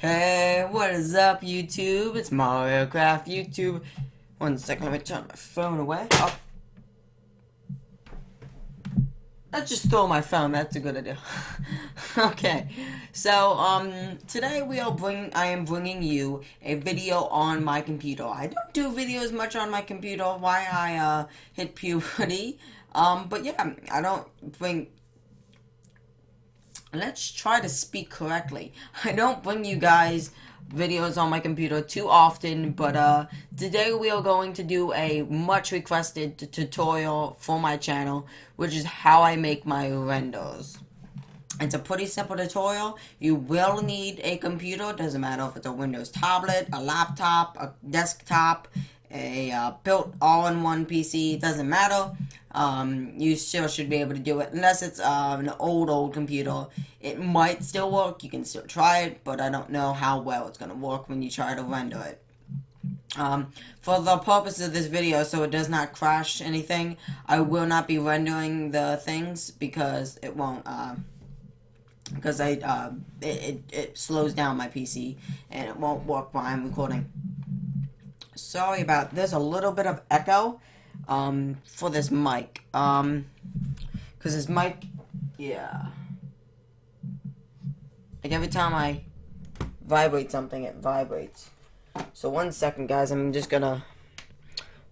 Hey, what is up, YouTube? It's Mario Craft YouTube. One second, let me turn my phone away. Oh, let's just throw my phone. That's a good idea. Okay, so today I am bringing you a video on my computer. I don't do videos much on my computer. Why I hit puberty. But yeah, I don't bring. Let's try to speak correctly. I don't bring you guys videos on my computer too often, but today we are going to do a much requested tutorial for my channel, which is how I make my renders. It's a pretty simple tutorial. You will need a computer. Doesn't matter if it's a Windows tablet, a laptop, a desktop, a built all-in-one PC. It doesn't matter. You still should be able to do it unless it's an old computer. It might still work. You can still try it, but I don't know how well it's gonna work when you try to render it. For the purpose of this video, so it does not crash anything, I will not be rendering the things because it won't. Because it slows down my PC and it won't work while I'm recording. Sorry about there's a little bit of echo for this mic because this mic, yeah, like every time I vibrate something it vibrates. So 1 second, guys, I'm just gonna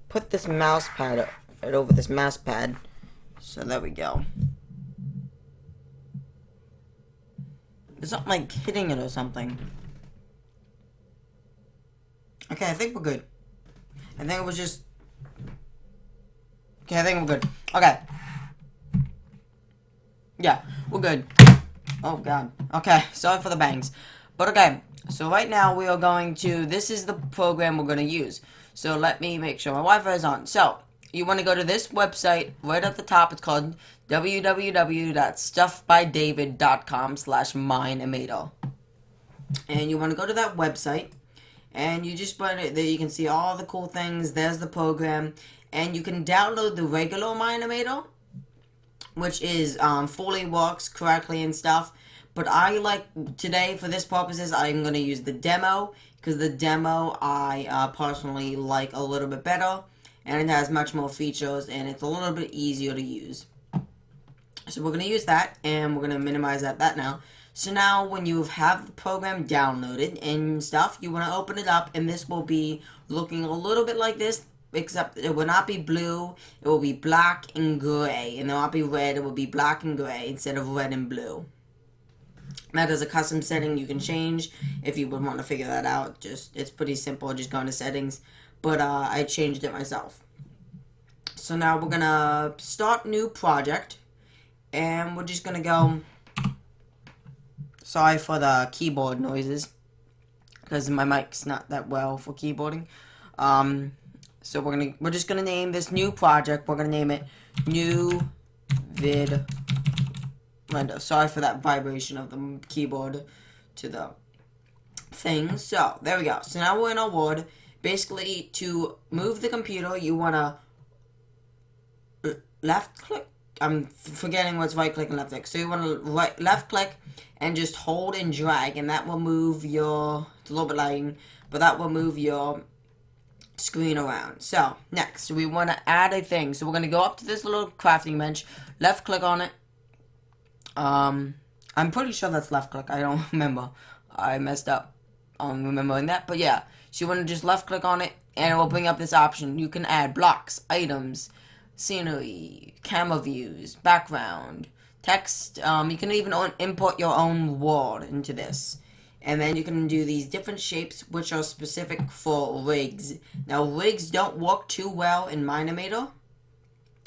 put this mouse pad right over this mouse pad. So there we go. There's something like hitting it or something. Okay, I think we're good. I think it was just... Okay, I think we're good. Okay. Yeah, we're good. Oh, God. Okay, sorry for the bangs. But okay, so right now we are going to... This is the program we're going to use. So let me make sure my Wi-Fi is on. So, you want to go to this website right at the top. It's called www.stuffbydavid.com/mine-imator. And you want to go to that website. And you just put it there. You can see all the cool things. There's the program. And you can download the regular Imator, which is fully works correctly and stuff. But I like, today for this purposes, I'm going to use the demo. Because the demo I personally like a little bit better. And it has much more features. And it's a little bit easier to use. So we're going to use that. And we're going to minimize that now. So now when you have the program downloaded and stuff, you want to open it up, and this will be looking a little bit like this, except it will not be blue, it will be black and gray, and it will not be red, it will be black and gray instead of red and blue. That is a custom setting you can change if you would want to figure that out. It's pretty simple, just go into settings, but I changed it myself. So now we're going to start new project, and we're just going to go... Sorry for the keyboard noises, because my mic's not that well for keyboarding. So we're just gonna name this new project. We're gonna name it New Vid Render. Sorry for that vibration of the keyboard to the thing. So there we go. So now we're in our Word. Basically, to move the computer, you wanna left click. I'm forgetting what's right click and left click. So you want to left click and just hold and drag, and that will move your, it's a little bit lighting, but that will move your screen around. So next we want to add a thing. So we're going to go up to this little crafting bench, left click on it. I'm pretty sure that's left click. I don't remember. I messed up on remembering that, but yeah. So you want to just left click on it, and it will bring up this option. You can add blocks, items, scenery, camera views, background, text. You can even import your own world into this. And then you can do these different shapes which are specific for rigs. Now, rigs don't work too well in Imator.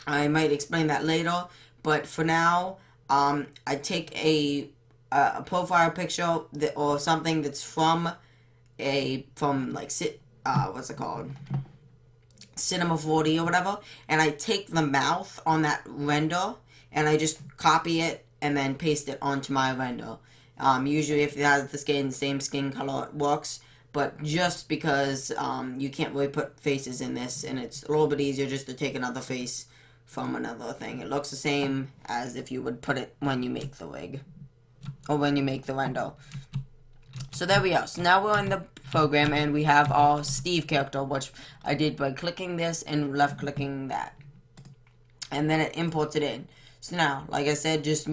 I might explain that later. But for now, I take a profile picture or something that's from what's it called? Cinema 4D or whatever, and I take the mouth on that render and I just copy it and then paste it onto my render. Usually if it has the same skin color it works, but just because you can't really put faces in this, and it's a little bit easier just to take another face from another thing. It looks the same as if you would put it when you make the rig or when you make the render. So there we go. So now we're in the program and we have our Steve character, which I did by clicking this and left clicking that. And then it imports it in. So now, like I said, just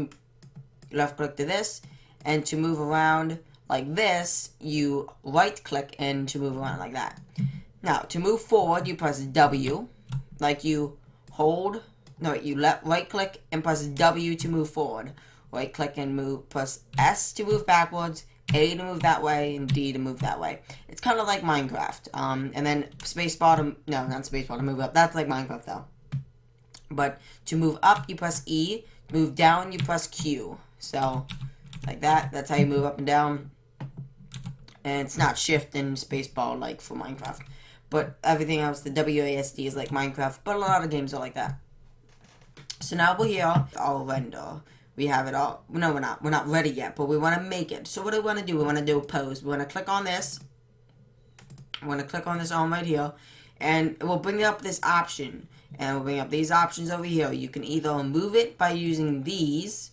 left click to this, and to move around like this, you right click, and to move around like that. Now, to move forward, you press W, like you hold, no, you right click and press W to move forward. Right click and move, press S to move backwards, A to move that way, and D to move that way. It's kind of like Minecraft. And then spacebar to, no, not spacebar to move up. That's like Minecraft though. But to move up, you press E. To move down, you press Q. So, like that. That's how you move up and down. And it's not shift and spacebar like for Minecraft. But everything else, the WASD is like Minecraft. But a lot of games are like that. So now we're here. I'll render. We have it all. No, we're not. We're not ready yet, but we want to make it. So what do we want to do? We want to do a pose. We want to click on this. We want to click on this arm right here. And it will bring up this option. And we'll bring up these options over here. You can either move it by using these.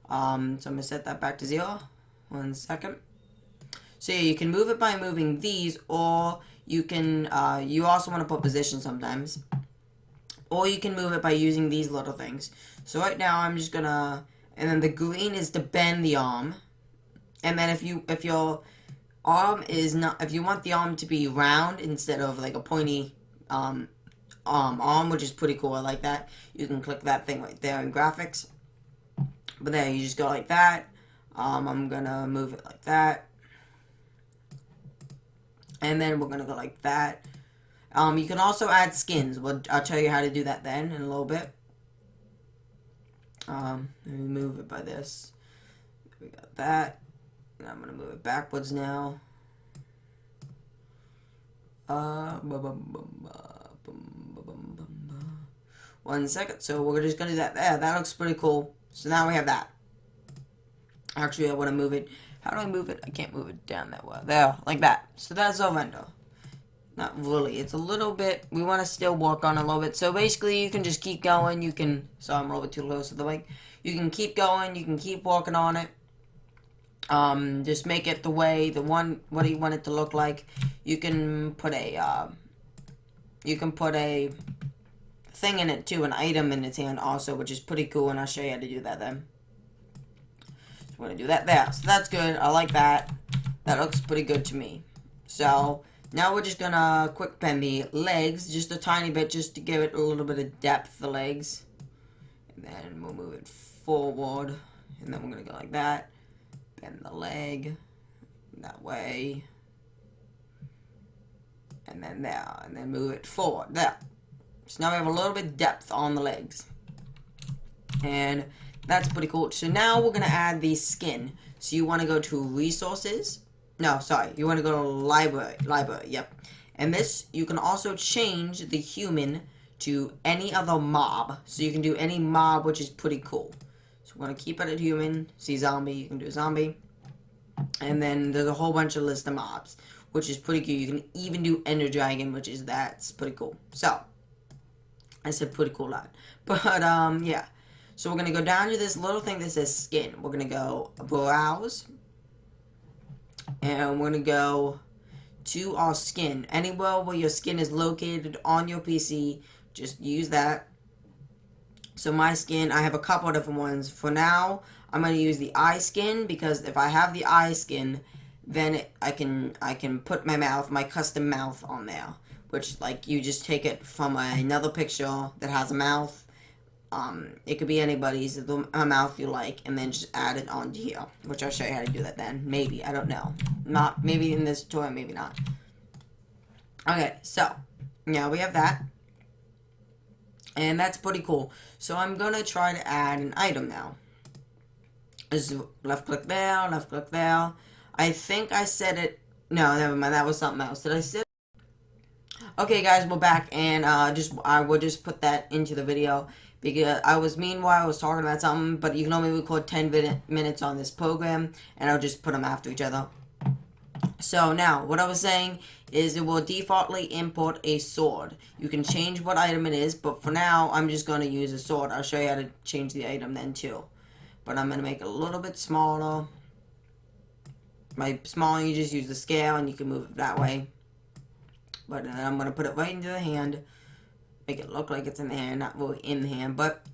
So I'm going to set that back to 0. 1 second. So yeah, you can move it by moving these. Or you can, you also want to put position sometimes. Or you can move it by using these little things. So right now I'm just gonna, and then the green is to bend the arm. And then if your arm is not, if you want the arm to be round instead of like a pointy arm, which is pretty cool, I like that. You can click that thing right there in graphics. But there, you just go like that. I'm gonna move it like that. And then we're gonna go like that. You can also add skins. I'll tell you how to do that then in a little bit. Let me move it by this. We got that. And I'm going to move it backwards now. 1 second. So we're just going to do that there. That looks pretty cool. So now we have that. Actually, I want to move it. How do I move it? I can't move it down that way. There, like that. So that's our render. Not really. It's a little bit, we want to still work on it a little bit. So basically, you can just keep going. You can, sorry, I'm a little bit too close to the mic. You can keep going. You can keep working on it. Just make it the way, what do you want it to look like? You can put a thing in it too, an item in its hand also, which is pretty cool, and I'll show you how to do that then. So I'm going to do that there. So that's good. I like that. That looks pretty good to me. So now we're just gonna quick bend the legs just a tiny bit, just to give it a little bit of depth, the legs. And then we'll move it forward. And then we're gonna go like that. Bend the leg that way. And then there. And then move it forward. There. So now we have a little bit of depth on the legs. And that's pretty cool. So now we're gonna add the skin. So you wanna go to resources. No, sorry. You want to go to library. Library, yep. And this, you can also change the human to any other mob. So you can do any mob, which is pretty cool. So we're going to keep it at human. See zombie, you can do zombie. And then there's a whole bunch of list of mobs, which is pretty cool. You can even do Ender Dragon, which is, that's pretty cool. So, I said pretty cool lot. But, yeah. So we're going to go down to this little thing that says skin. We're going to go browse. And we're going to go to our skin. Anywhere where your skin is located on your PC, just use that. So my skin, I have a couple of different ones. For now, I'm going to use the eye skin, because if I have the eye skin, then I can put my mouth, my custom mouth on there. Which, like, you just take it from another picture that has a mouth. It could be anybody's, a mouth you like, and then just add it onto here, which I'll show you how to do that then. Maybe, I don't know. Not, maybe in this tutorial, maybe not. Okay, so, yeah, we have that. And that's pretty cool. So I'm gonna try to add an item now. Just left click there, left click there. I think I said it, no, never mind, that was something else. Did I say it? Okay guys, we're back, and I will just put that into the video. Because I was talking about something, but you can only record 10 minutes on this program, and I'll just put them after each other. So now, what I was saying is it will defaultly import a sword. You can change what item it is, but for now, I'm just going to use a sword. I'll show you how to change the item then too. But I'm going to make it a little bit smaller. By small, you just use the scale and you can move it that way. But I'm going to put it right into the hand. Make it look like it's in the hand, not really in the hand, but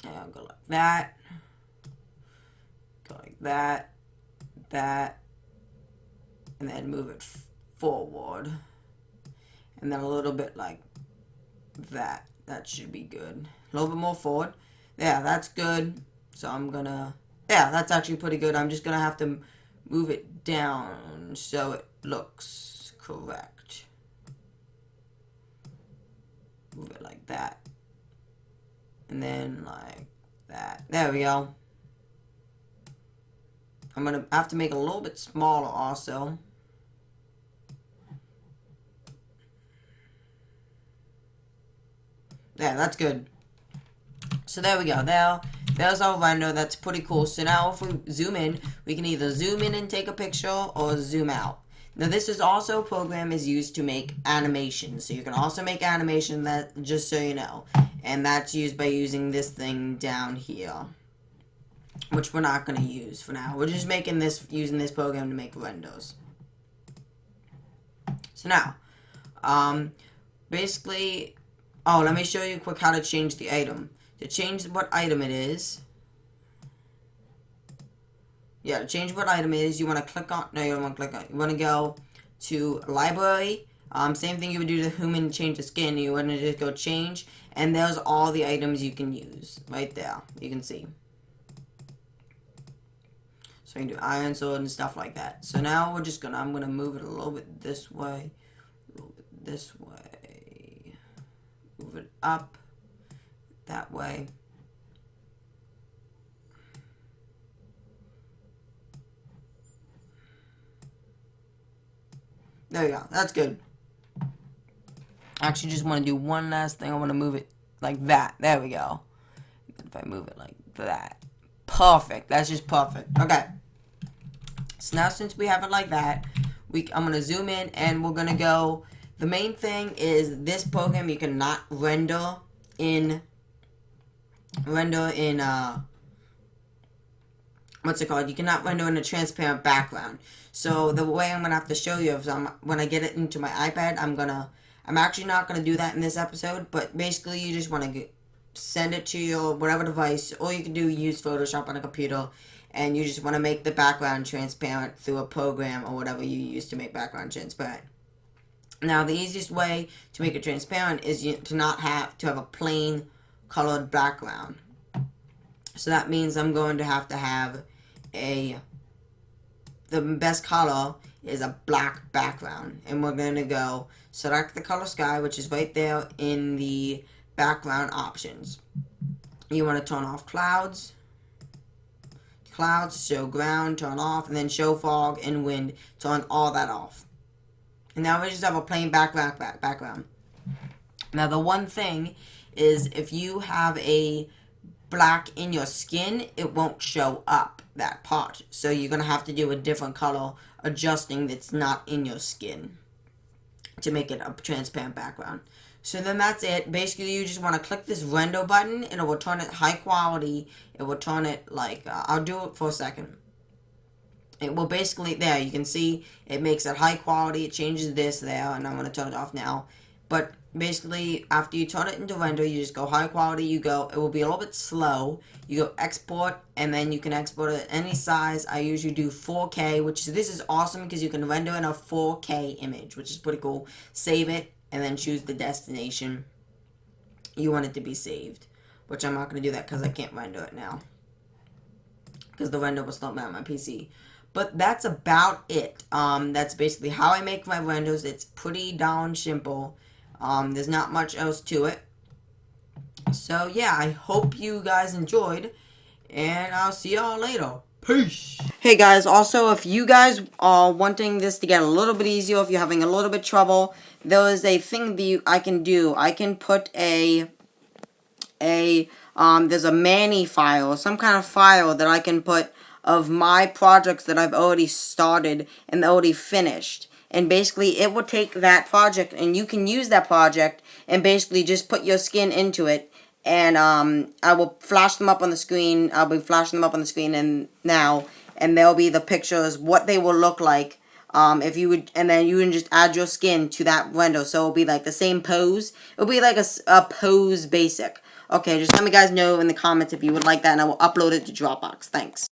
I'll go like that. Go like that. That. And then move it forward. And then a little bit like that. That should be good. A little bit more forward. Yeah, that's good. So I'm gonna... Yeah, that's actually pretty good. I'm just gonna have to move it down so it looks correct. Move it like that. And then like that. There we go. I'm gonna have to make it a little bit smaller also. Yeah, that's good. So there we go. There's our render. That's pretty cool. So now if we zoom in, we can either zoom in and take a picture or zoom out. Now this is also a program is used to make animations. So you can also make animation, that just so you know. And that's used by using this thing down here, which we're not going to use for now. We're just making this, using this program to make renders. So now, basically, oh, let me show you quick how to change the item. To change what item it is, to change what item it is, you want to click on, no, you don't want to click on, you want to go to library, same thing you would do to human change the skin, you want to just go change, and there's all the items you can use, right there, you can see. So you can do iron sword and stuff like that. So now we're just gonna, I'm gonna move it a little bit this way, a little bit this way, move it up, that way. There we go. That's good. I actually just want to do one last thing. I want to move it like that. There we go. If I move it like that. Perfect. That's just perfect. Okay. So now since we have it like that, I'm going to zoom in and we're going to go. The main thing is this program you cannot render in what's it called? You cannot render in a transparent background. So the way I'm gonna have to show you is when I get it into my iPad, I'm actually not gonna do that in this episode. But basically, you just want to send it to your whatever device, or you can use Photoshop on a computer, and you just want to make the background transparent through a program or whatever you use to make background transparent. Now, the easiest way to make it transparent is to not have to have a plain colored background. So that means I'm going to have the best color is a black background. And we're going to go select the color sky, which is right there in the background options. You want to turn off clouds. Clouds, show ground, turn off, and then show fog and wind, turn all that off. And now we just have a plain background. Now the one thing is if you have a black in your skin, it won't show up that part. So you're going to have to do a different color adjusting that's not in your skin to make it a transparent background. So then that's it. Basically, you just want to click this render button and it will turn it high quality. It will turn it like, I'll do it for a second. It will basically, there, you can see it makes it high quality. It changes this there, and I'm going to turn it off now. But basically, after you turn it into render, you just go high quality, it will be a little bit slow. You go export, and then you can export it any size. I usually do 4K, this is awesome because you can render in a 4K image, which is pretty cool. Save it, and then choose the destination you want it to be saved. Which I'm not going to do that because I can't render it now. Because the render will stop on my PC. But that's about it. That's basically how I make my renders. It's pretty darn simple. There's not much else to it. So, yeah, I hope you guys enjoyed. And I'll see y'all later. Peace. Hey, guys. Also, if you guys are wanting this to get a little bit easier, if you're having a little bit trouble, there is a thing that I can do. I can put there's a mani file, some kind of file that I can put of my projects that I've already started and already finished. And basically, it will take that project, and you can use that project, and basically just put your skin into it, and I will flash them up on the screen. I'll be flashing them up on the screen and now, and there'll be the pictures, what they will look like. If you would, and then you can just add your skin to that render, so it'll be like the same pose. It'll be like a pose basic. Okay, just let me guys know in the comments if you would like that, and I will upload it to Dropbox. Thanks.